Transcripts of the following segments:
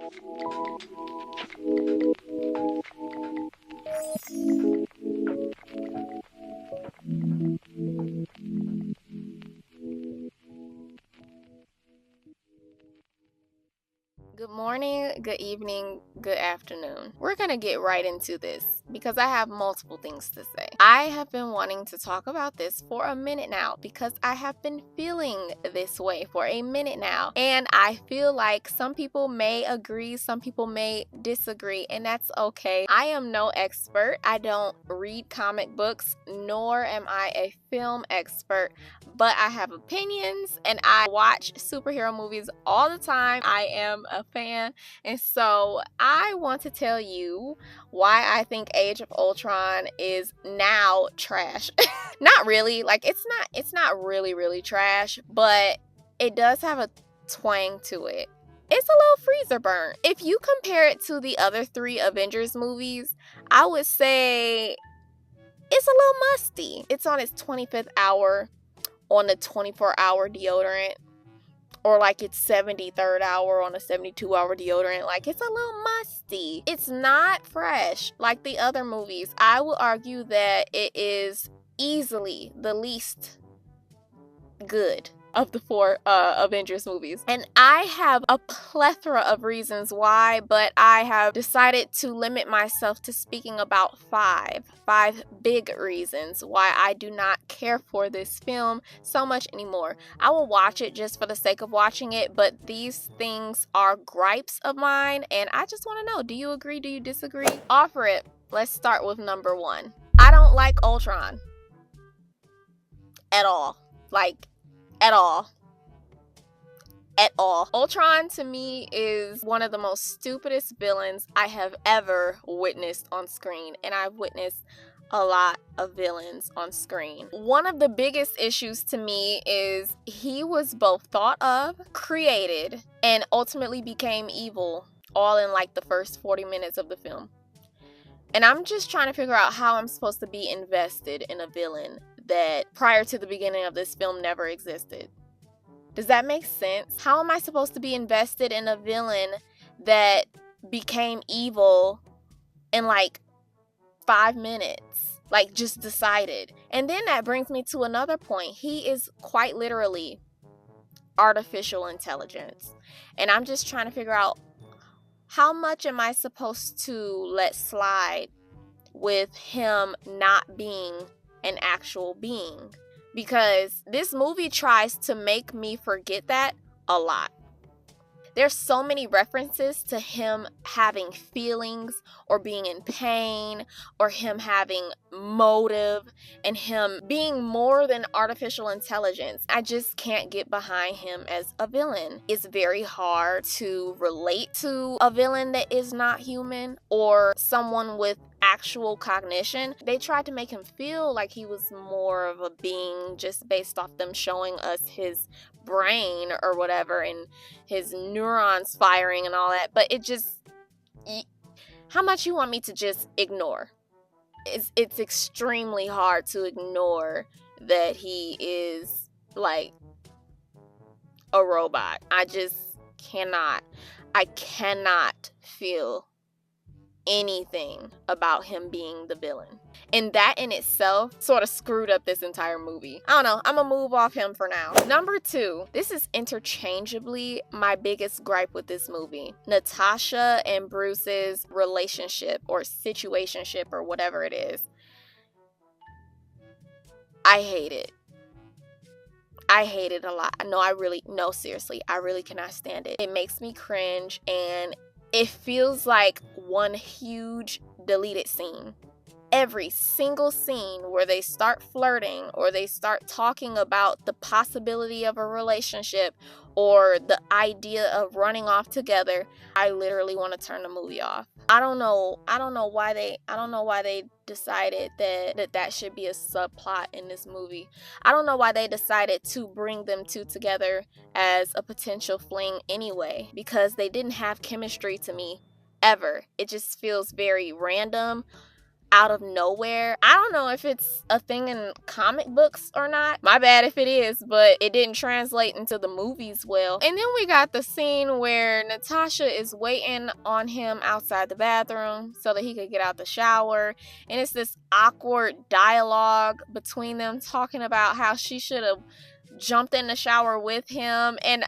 Good morning, good evening, good afternoon. We're going to get right into this because I have multiple things to say. I have been wanting to talk about this for a minute now because I have been feeling this way for a minute now. And I feel like some people may agree, some people may disagree, and that's okay. I am no expert. I don't read comic books, nor am I a film expert, but I have opinions and I watch superhero movies all the time. I am a fan, and so I want to tell you why I think Age of Ultron is now trash. Not really, like it's not really trash, but it does have a twang to it. It's a little freezer burn. If you compare it to the other 3 Avengers movies, I would say it's a little musty. It's on its 25th hour on a 24-hour deodorant, or like its 73rd hour on a 72-hour deodorant. Like, it's a little musty. It's not fresh like the other movies. I will argue that it is easily the least good of the 4 Avengers movies. And I have a plethora of reasons why, but I have decided to limit myself to speaking about 5 big reasons why I do not care for this film so much anymore. I will watch it just for the sake of watching it, but these things are gripes of mine, and I just want to know, do you agree? Do you disagree? Offer it. Let's start with number 1. I don't like Ultron at all. Like, at all. Ultron to me is one of the most stupidest villains I have ever witnessed on screen, and I've witnessed a lot of villains on screen. One of the biggest issues to me is he was both thought of, created, and ultimately became evil all in like the first 40 minutes of the film. And I'm just trying to figure out how I'm supposed to be invested in a villain that prior to the beginning of this film never existed. Does that make sense? How am I supposed to be invested in a villain that became evil in like 5 minutes? Like, just decided. And then that brings me to another point. He is quite literally artificial intelligence. And I'm just trying to figure out, how much am I supposed to let slide with him not being an actual being? Because this movie tries to make me forget that a lot. There's so many references to him having feelings or being in pain or him having motive and him being more than artificial intelligence. I just can't get behind him as a villain. It's very hard to relate to a villain that is not human or someone with actual cognition. They tried to make him feel like he was more of a being just based off them showing us his brain or whatever and his neurons firing and all that, but it just, how much you want me to just ignore? It's extremely hard to ignore that he is like a robot. I cannot feel anything about him being the villain. And that in itself sort of screwed up this entire movie. I don't know. I'm gonna move off him for now. Number 2, this is interchangeably my biggest gripe with this movie. Natasha and Bruce's relationship or situationship or whatever it is. I hate it. I hate it a lot. No, seriously, I really cannot stand it. It makes me cringe, and it feels like one huge deleted scene. Every single scene where they start flirting or they start talking about the possibility of a relationship or the idea of running off together, I literally want to turn the movie off. I don't know why they decided that should be a subplot in this movie. I don't know why they decided to bring them two together as a potential fling anyway, because they didn't have chemistry to me ever. It just feels very random. out of nowhere. I don't know if it's a thing in comic books or not. My bad if it is, but it didn't translate into the movies well. And then we got the scene where Natasha is waiting on him outside the bathroom so that he could get out the shower. And it's this awkward dialogue between them talking about how she should have jumped in the shower with him. And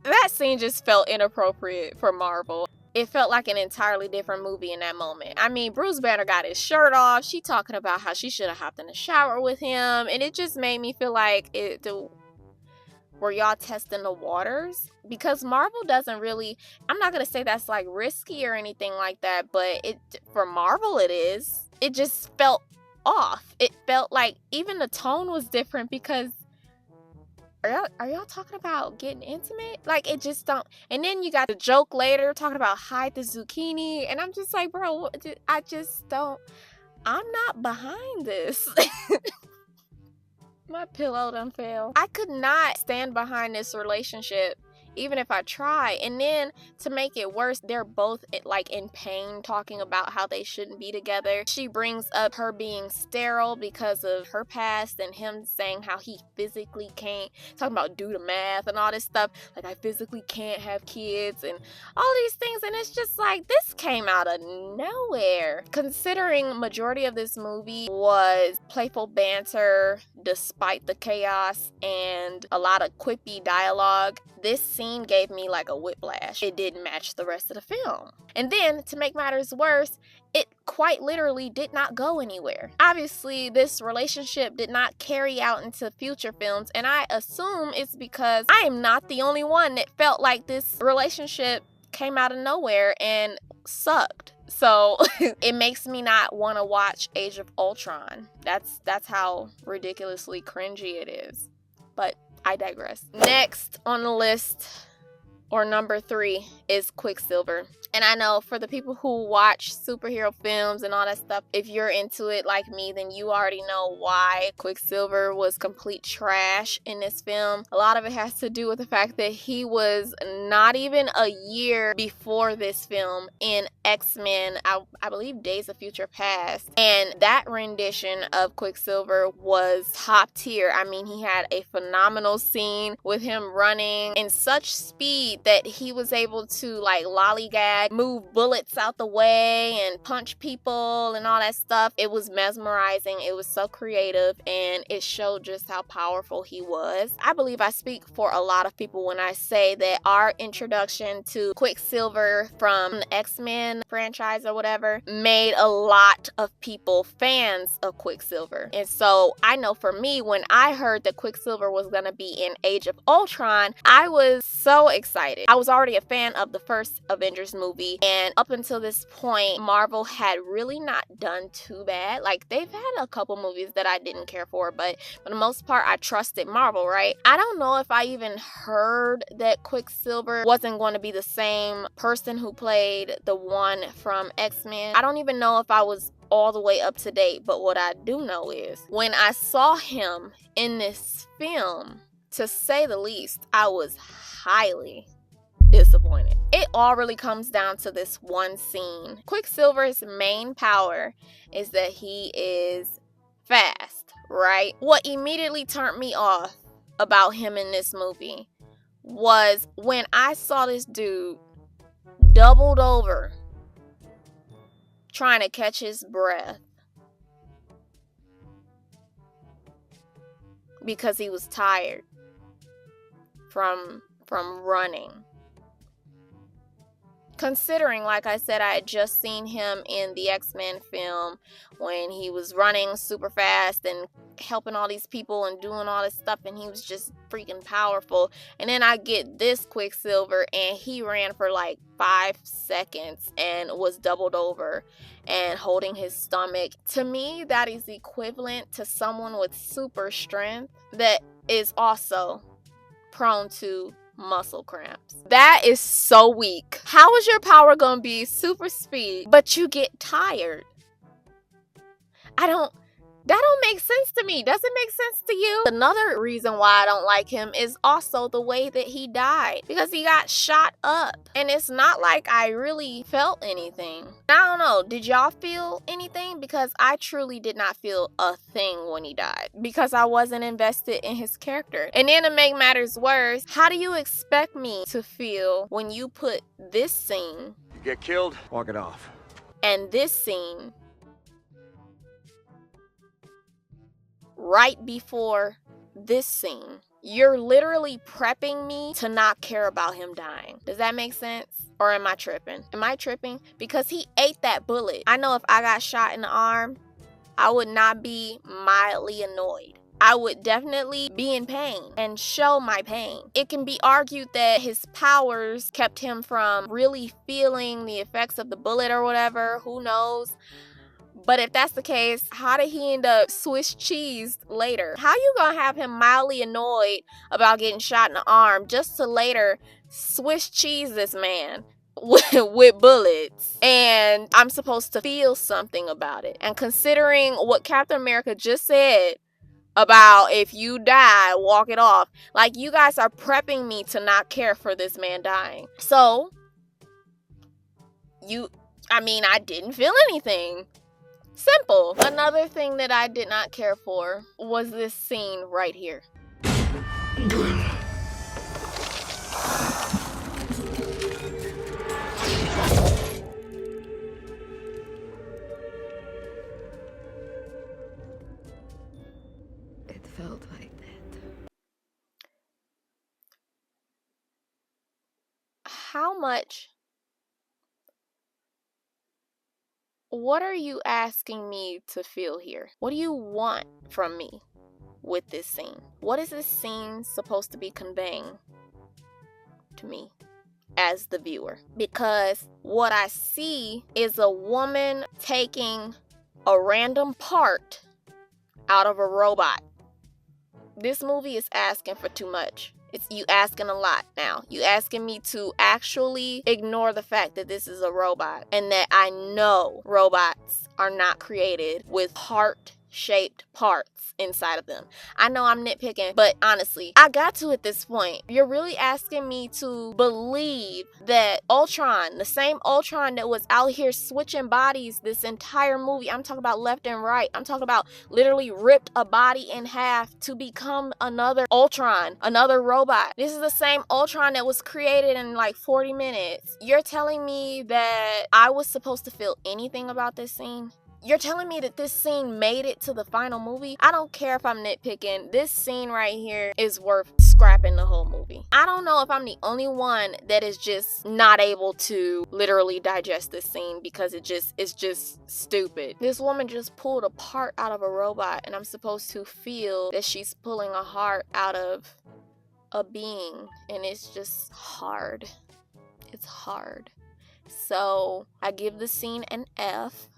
that scene just felt inappropriate for Marvel. It felt like an entirely different movie in that moment. I mean, Bruce Banner got his shirt off. She talking about how she should have hopped in the shower with him. And it just made me feel like, were y'all testing the waters? Because Marvel doesn't really, I'm not going to say that's like risky or anything like that, but for Marvel it is. It just felt off. It felt like even the tone was different because are y'all talking about getting intimate? Like, it just don't. And then you got the joke later talking about hide the zucchini. And I'm just like, bro, I just don't. I'm not behind this. My pillow done fell. I could not stand behind this relationship, even if I try. And then to make it worse, they're both like in pain talking about how they shouldn't be together. She brings up her being sterile because of her past and him saying how he physically can't, talking about do the math and all this stuff, like I physically can't have kids and all these things. And it's just like, this came out of nowhere. Considering majority of this movie was playful banter despite the chaos and a lot of quippy dialogue, this scene gave me like a whiplash. It didn't match the rest of the film. And then, to make matters worse, it quite literally did not go anywhere. Obviously, this relationship did not carry out into future films, and I assume it's because I am not the only one that felt like this relationship came out of nowhere and sucked. So it makes me not want to watch Age of Ultron. That's how ridiculously cringy it is. But I digress. Next on the list, or number 3, is Quicksilver. And I know for the people who watch superhero films and all that stuff, if you're into it like me, then you already know why Quicksilver was complete trash in this film. A lot of it has to do with the fact that he was not even a year before this film in X-Men, I believe Days of Future Past. And that rendition of Quicksilver was top tier. I mean, he had a phenomenal scene with him running in such speed that he was able to like lollygag, move bullets out the way and punch people and all that stuff. It was mesmerizing. It was so creative, and it showed just how powerful he was. I believe I speak for a lot of people when I say that our introduction to Quicksilver from the X-Men franchise or whatever made a lot of people fans of Quicksilver. And so I know for me, when I heard that Quicksilver was going to be in Age of Ultron, I was so excited. I was already a fan of the first Avengers movie, and up until this point, Marvel had really not done too bad. Like, they've had a couple movies that I didn't care for, but for the most part, I trusted Marvel, right? I don't know if I even heard that Quicksilver wasn't going to be the same person who played the one from X-Men. I don't even know if I was all the way up to date, but what I do know is when I saw him in this film, to say the least, I was highly disappointed. It all really comes down to this one scene. Quicksilver's main power is that he is fast, right? What immediately turned me off about him in this movie was when I saw this dude doubled over trying to catch his breath because he was tired from running. Considering, like I said, I had just seen him in the X-Men film when he was running super fast and helping all these people and doing all this stuff, and he was just freaking powerful. And then I get this Quicksilver, and he ran for like 5 seconds and was doubled over and holding his stomach. To me, that is equivalent to someone with super strength that is also prone to muscle cramps. That is so weak. How is your power gonna be super speed, but you get tired? That don't make sense to me. Does it make sense to you? Another reason why I don't like him is also the way that he died, because he got shot up. And it's not like I really felt anything. I don't know. Did y'all feel anything? Because I truly did not feel a thing when he died, because I wasn't invested in his character. And then to make matters worse, how do you expect me to feel when you put this scene, You get killed, walk it off, and this scene right before this scene? You're literally prepping me to not care about him dying. Does that make sense? Or am I tripping? Am I tripping? Because he ate that bullet. I know if I got shot in the arm, I would not be mildly annoyed. I would definitely be in pain and show my pain. It can be argued that his powers kept him from really feeling the effects of the bullet or whatever. Who knows? But if that's the case, how did he end up Swiss cheesed later? How you gonna have him mildly annoyed about getting shot in the arm just to later Swiss cheese this man with bullets? And I'm supposed to feel something about it. And considering what Captain America just said about if you die, walk it off, like, you guys are prepping me to not care for this man dying. So, I didn't feel anything. Simple. Another thing that I did not care for was this scene right here. It felt like that. How much? What are you asking me to feel here? What do you want from me with this scene? What is this scene supposed to be conveying to me as the viewer? Because what I see is a woman taking a random part out of a robot. This movie is asking for too much. It's you asking a lot now. You asking me to actually ignore the fact that this is a robot and that I know robots are not created with heart-shaped parts inside of them. I know I'm nitpicking, but honestly, I got to at this point. You're really asking me to believe that Ultron, the same Ultron that was out here switching bodies this entire movie, I'm talking about left and right, I'm talking about literally ripped a body in half to become another Ultron, another robot. This is the same Ultron that was created in like 40 minutes. You're telling me that I was supposed to feel anything about this scene? You're telling me that this scene made it to the final movie? I don't care if I'm nitpicking. This scene right here is worth scrapping the whole movie. I don't know if I'm the only one that is just not able to literally digest this scene, because it's just stupid. This woman just pulled a part out of a robot, and I'm supposed to feel that she's pulling a heart out of a being, and it's just hard. It's hard. So I give the scene an F.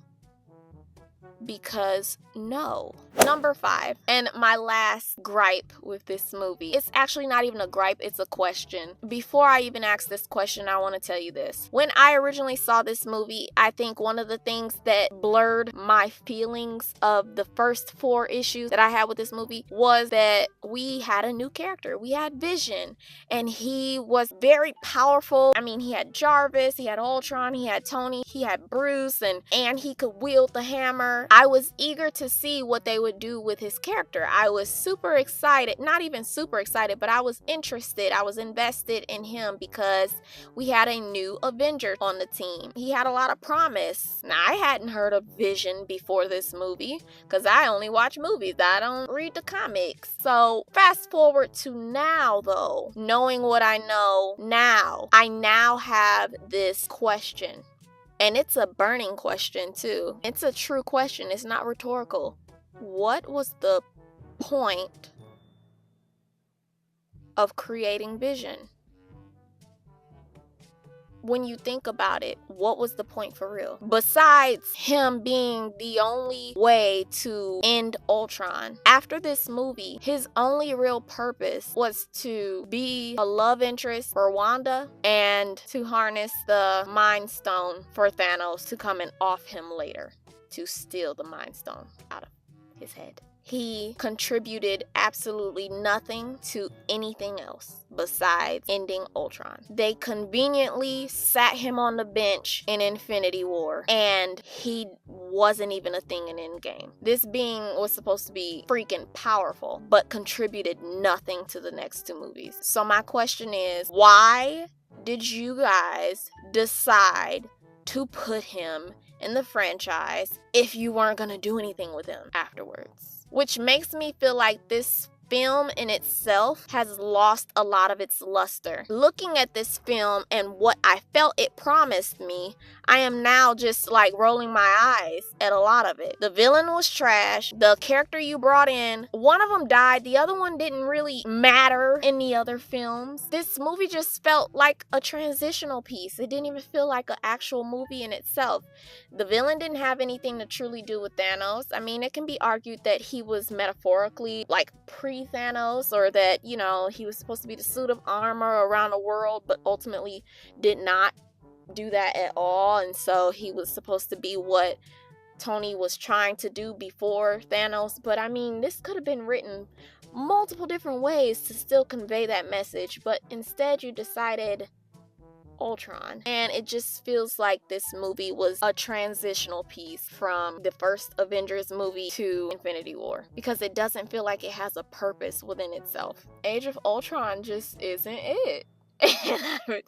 Because no. Number 5, and my last gripe with this movie. It's actually not even a gripe, it's a question. Before I even ask this question, I want to tell you this. When I originally saw this movie, I think one of the things that blurred my feelings of the first 4 issues that I had with this movie was that we had a new character. We had Vision, and he was very powerful. I mean, he had Jarvis, he had Ultron, he had Tony, he had Bruce, and he could wield the hammer. I was eager to see what they would do with his character. I was super excited, not even super excited, but I was interested. I was invested in him because we had a new Avenger on the team. He had a lot of promise. Now, I hadn't heard of Vision before this movie because I only watch movies. I don't read the comics. So fast forward to now, though, knowing what I know now, I now have this question. And it's a burning question, too. It's a true question. It's not rhetorical. What was the point of creating Vision? When you think about it, what was the point for real? Besides him being the only way to end Ultron. After this movie, his only real purpose was to be a love interest for Wanda and to harness the Mind Stone for Thanos to come and off him later, to steal the Mind Stone out of his head. He contributed absolutely nothing to anything else besides ending Ultron. They conveniently sat him on the bench in Infinity War, and he wasn't even a thing in Endgame. This being was supposed to be freaking powerful, but contributed nothing to the next two movies. So my question is, why did you guys decide to put him in the franchise if you weren't gonna do anything with him afterwards? Which makes me feel like this film in itself has lost a lot of its luster. Looking at this film and what I felt it promised me, I am now just like rolling my eyes at a lot of it. The villain was trash. The character you brought in, one of them died. The other one didn't really matter in the other films. This movie just felt like a transitional piece. It didn't even feel like an actual movie in itself. The villain didn't have anything to truly do with Thanos. I mean, it can be argued that he was metaphorically like pre-Thanos, or that, you know, he was supposed to be the suit of armor around the world, but ultimately did not do that at all. And so he was supposed to be what Tony was trying to do before Thanos. But I mean, this could have been written multiple different ways to still convey that message, but instead you decided Ultron. And it just feels like this movie was a transitional piece from the first Avengers movie to Infinity War, because it doesn't feel like it has a purpose within itself. Age of Ultron just isn't it.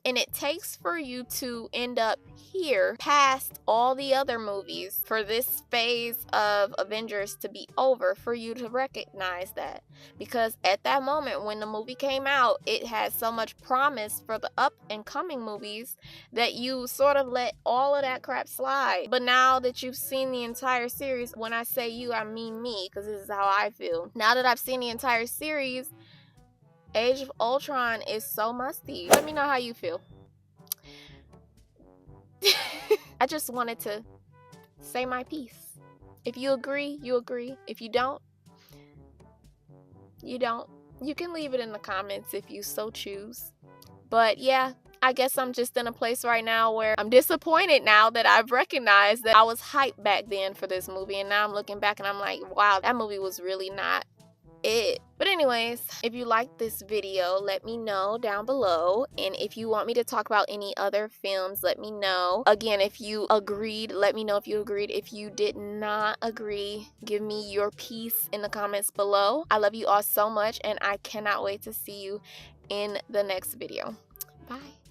And it takes for you to end up here past all the other movies for this phase of Avengers to be over, for you to recognize that. Because at that moment when the movie came out, it had so much promise for the up and coming movies that you sort of let all of that crap slide. But now that you've seen the entire series, when I say you, I mean me, because this is how I feel. Now that I've seen the entire series, Age of Ultron is so musty. Let me know how you feel. I just wanted to say my piece. If you agree, you agree. If you don't, you don't. You can leave it in the comments if you so choose. But yeah, I guess I'm just in a place right now where I'm disappointed now that I've recognized that I was hyped back then for this movie, and now I'm looking back and I'm like, wow, that movie was really not it. But anyways, if you like this video, let me know down below, and if you want me to talk about any other films, let me know. Again, if you agreed, let me know if you agreed. If you did not agree, give me your piece in the comments below. I love you all so much, and I cannot wait to see you in the next video. Bye.